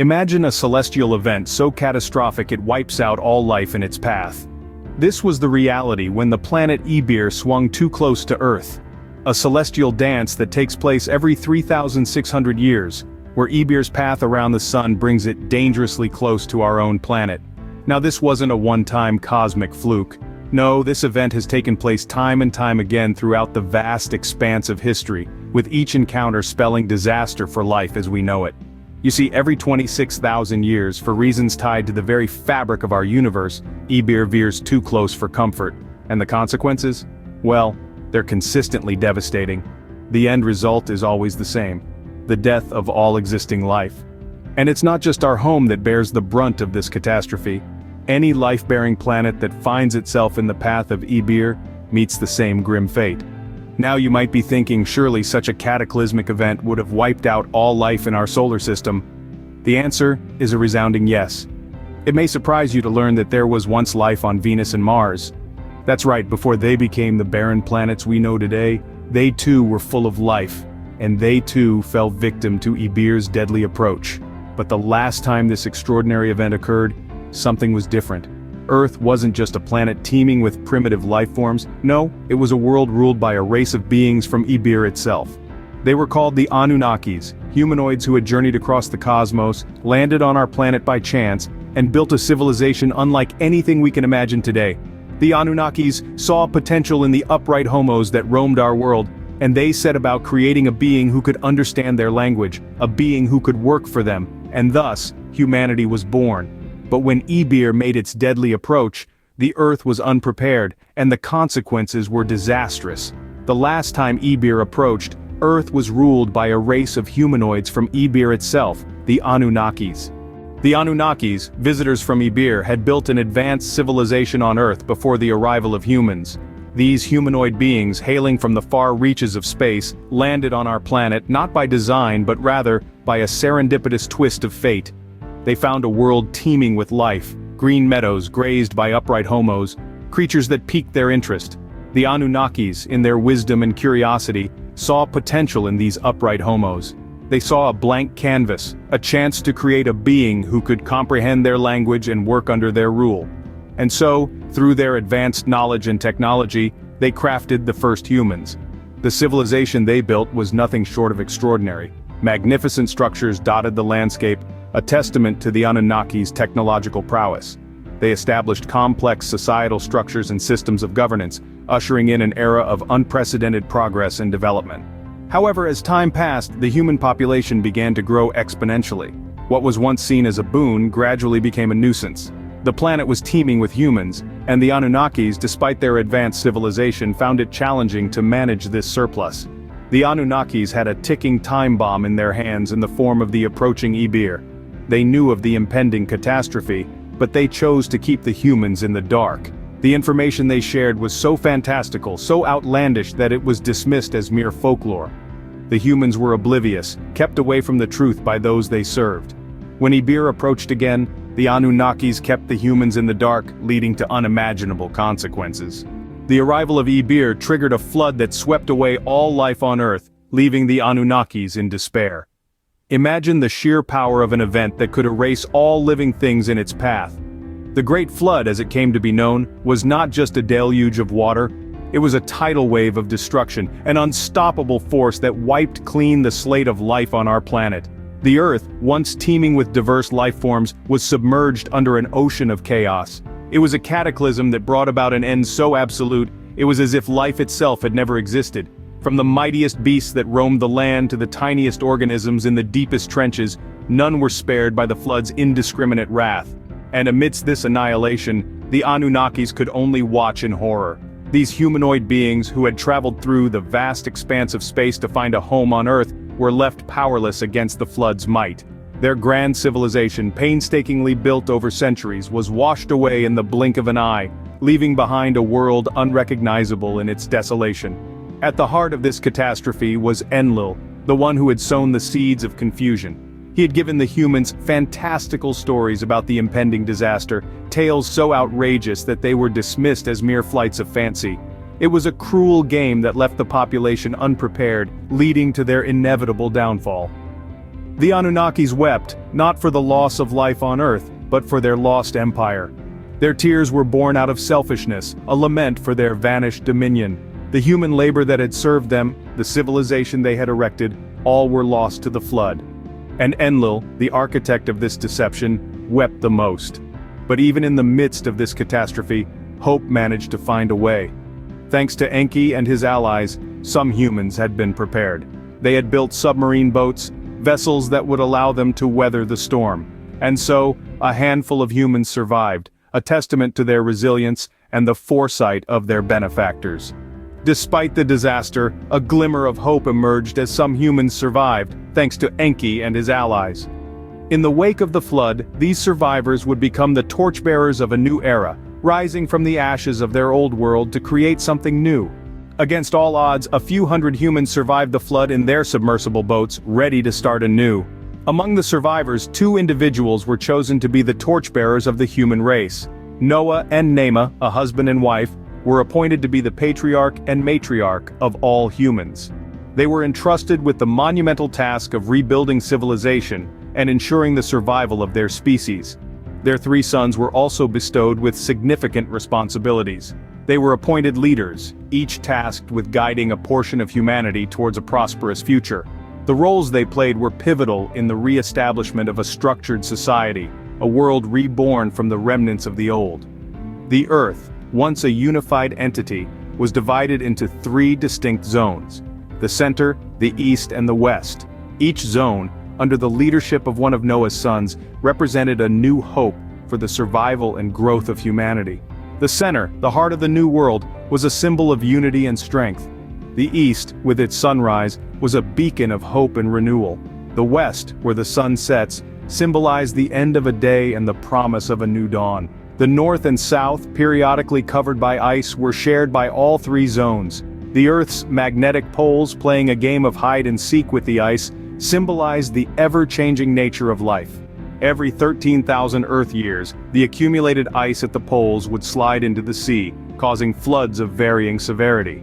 Imagine a celestial event so catastrophic it wipes out all life in its path. This was the reality when the planet Ibir swung too close to Earth. A celestial dance that takes place every 3,600 years, where Ibir's path around the sun brings it dangerously close to our own planet. Now this wasn't a one-time cosmic fluke. No, this event has taken place time and time again throughout the vast expanse of history, with each encounter spelling disaster for life as we know it. You see, every 26,000 years, for reasons tied to the very fabric of our universe, Ibir veers too close for comfort. And the consequences? Well, they're consistently devastating. The end result is always the same: the death of all existing life. And it's not just our home that bears the brunt of this catastrophe. Any life-bearing planet that finds itself in the path of Ibir meets the same grim fate. Now you might be thinking, surely such a cataclysmic event would have wiped out all life in our solar system. The answer is a resounding yes. It may surprise you to learn that there was once life on Venus and Mars. That's right, before they became the barren planets we know today, they too were full of life, and they too fell victim to Ibir's deadly approach. But the last time this extraordinary event occurred, something was different. Earth wasn't just a planet teeming with primitive life forms. No, it was a world ruled by a race of beings from Ibir itself. They were called the Anunnakis, humanoids who had journeyed across the cosmos, landed on our planet by chance, and built a civilization unlike anything we can imagine today. The Anunnakis saw potential in the upright homos that roamed our world, and they set about creating a being who could understand their language, a being who could work for them, and thus, humanity was born. But when Ibir made its deadly approach, the Earth was unprepared, and the consequences were disastrous. The last time Ibir approached, Earth was ruled by a race of humanoids from Ibir itself, the Anunnakis. The Anunnakis, visitors from Ibir, had built an advanced civilization on Earth before the arrival of humans. These humanoid beings, hailing from the far reaches of space, landed on our planet not by design but rather by a serendipitous twist of fate. They found a world teeming with life, green meadows grazed by upright homos, creatures that piqued their interest. The Anunnakis, in their wisdom and curiosity, saw potential in these upright homos. They saw a blank canvas, a chance to create a being who could comprehend their language and work under their rule. And so, through their advanced knowledge and technology, they crafted the first humans. The civilization they built was nothing short of extraordinary. Magnificent structures dotted the landscape, a testament to the Anunnakis' technological prowess. They established complex societal structures and systems of governance, ushering in an era of unprecedented progress and development. However, as time passed, the human population began to grow exponentially. What was once seen as a boon gradually became a nuisance. The planet was teeming with humans, and the Anunnakis, despite their advanced civilization, found it challenging to manage this surplus. The Anunnakis had a ticking time bomb in their hands in the form of the approaching Ibir. They knew of the impending catastrophe, but they chose to keep the humans in the dark. The information they shared was so fantastical, so outlandish that it was dismissed as mere folklore. The humans were oblivious, kept away from the truth by those they served. When Ibir approached again, the Anunnakis kept the humans in the dark, leading to unimaginable consequences. The arrival of Ibir triggered a flood that swept away all life on Earth, leaving the Anunnakis in despair. Imagine the sheer power of an event that could erase all living things in its path. The Great Flood, as it came to be known, was not just a deluge of water. It was a tidal wave of destruction, an unstoppable force that wiped clean the slate of life on our planet. The Earth, once teeming with diverse life forms, was submerged under an ocean of chaos. It was a cataclysm that brought about an end so absolute, it was as if life itself had never existed. From the mightiest beasts that roamed the land to the tiniest organisms in the deepest trenches, none were spared by the flood's indiscriminate wrath. And amidst this annihilation, the Anunnakis could only watch in horror. These humanoid beings, who had traveled through the vast expanse of space to find a home on Earth, were left powerless against the flood's might. Their grand civilization, painstakingly built over centuries, was washed away in the blink of an eye, leaving behind a world unrecognizable in its desolation. At the heart of this catastrophe was Enlil, the one who had sown the seeds of confusion. He had given the humans fantastical stories about the impending disaster, tales so outrageous that they were dismissed as mere flights of fancy. It was a cruel game that left the population unprepared, leading to their inevitable downfall. The Anunnakis wept, not for the loss of life on Earth, but for their lost empire. Their tears were born out of selfishness, a lament for their vanished dominion. The human labor that had served them, the civilization they had erected, all were lost to the flood. And Enlil, the architect of this deception, wept the most. But even in the midst of this catastrophe, hope managed to find a way. Thanks to Enki and his allies, some humans had been prepared. They had built submarine boats, vessels that would allow them to weather the storm. And so, a handful of humans survived, a testament to their resilience and the foresight of their benefactors. Despite the disaster, a glimmer of hope emerged as some humans survived, thanks to Enki and his allies. In the wake of the flood, these survivors would become the torchbearers of a new era, rising from the ashes of their old world to create something new. Against all odds, a few hundred humans survived the flood in their submersible boats, ready to start anew. Among the survivors, 2 individuals were chosen to be the torchbearers of the human race. Noah and Nema, a husband and wife, were appointed to be the patriarch and matriarch of all humans. They were entrusted with the monumental task of rebuilding civilization and ensuring the survival of their species. Their 3 sons were also bestowed with significant responsibilities. They were appointed leaders, each tasked with guiding a portion of humanity towards a prosperous future. The roles they played were pivotal in the re-establishment of a structured society, a world reborn from the remnants of the old. The Earth, once a unified entity, was divided into 3 distinct zones: the center, the east, and the west. Each zone, under the leadership of one of Noah's sons, represented a new hope for the survival and growth of humanity. The center, the heart of the new world, was a symbol of unity and strength. The east, with its sunrise, was a beacon of hope and renewal. The west, where the sun sets, symbolized the end of a day and the promise of a new dawn. The north and south, periodically covered by ice, were shared by all 3 zones. The Earth's magnetic poles, playing a game of hide-and-seek with the ice, symbolized the ever-changing nature of life. Every 13,000 Earth years, the accumulated ice at the poles would slide into the sea, causing floods of varying severity.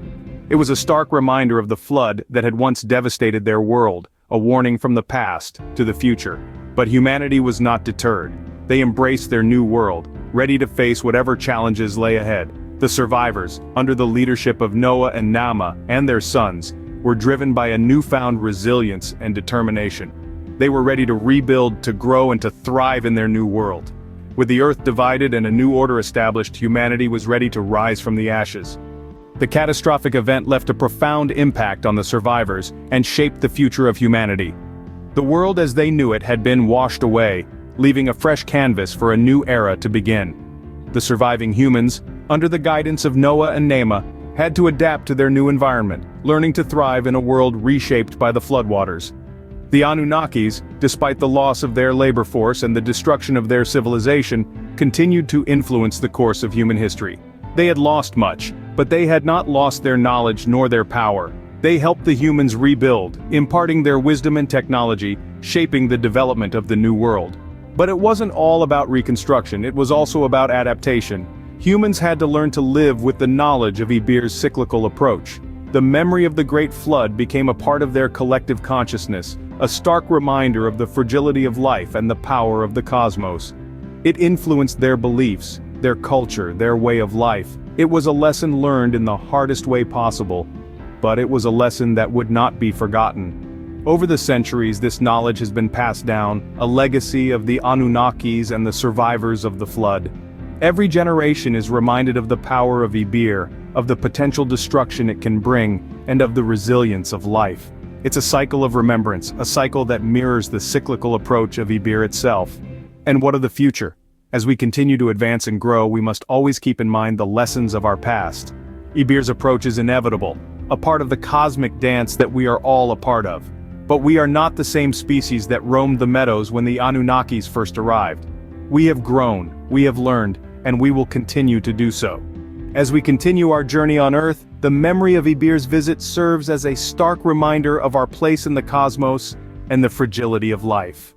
It was a stark reminder of the flood that had once devastated their world, a warning from the past to the future. But humanity was not deterred. They embraced their new world, ready to face whatever challenges lay ahead. The survivors, under the leadership of Noah and Nama and their sons, were driven by a newfound resilience and determination. They were ready to rebuild, to grow, and to thrive in their new world. With the Earth divided and a new order established, humanity was ready to rise from the ashes. The catastrophic event left a profound impact on the survivors and shaped the future of humanity. The world as they knew it had been washed away, leaving a fresh canvas for a new era to begin. The surviving humans, under the guidance of Noah and Nema, had to adapt to their new environment, learning to thrive in a world reshaped by the floodwaters. The Anunnakis, despite the loss of their labor force and the destruction of their civilization, continued to influence the course of human history. They had lost much, but they had not lost their knowledge nor their power. They helped the humans rebuild, imparting their wisdom and technology, shaping the development of the new world. But it wasn't all about reconstruction, it was also about adaptation. Humans had to learn to live with the knowledge of Ibir's cyclical approach. The memory of the Great Flood became a part of their collective consciousness, a stark reminder of the fragility of life and the power of the cosmos. It influenced their beliefs, their culture, their way of life. It was a lesson learned in the hardest way possible, but it was a lesson that would not be forgotten. Over the centuries, this knowledge has been passed down, a legacy of the Anunnakis and the survivors of the flood. Every generation is reminded of the power of Ibir, of the potential destruction it can bring, and of the resilience of life. It's a cycle of remembrance, a cycle that mirrors the cyclical approach of Ibir itself. And what of the future? As we continue to advance and grow, we must always keep in mind the lessons of our past. Ibir's approach is inevitable, a part of the cosmic dance that we are all a part of. But we are not the same species that roamed the meadows when the Anunnakis first arrived. We have grown, we have learned, and we will continue to do so. As we continue our journey on Earth, the memory of Ibir's visit serves as a stark reminder of our place in the cosmos and the fragility of life.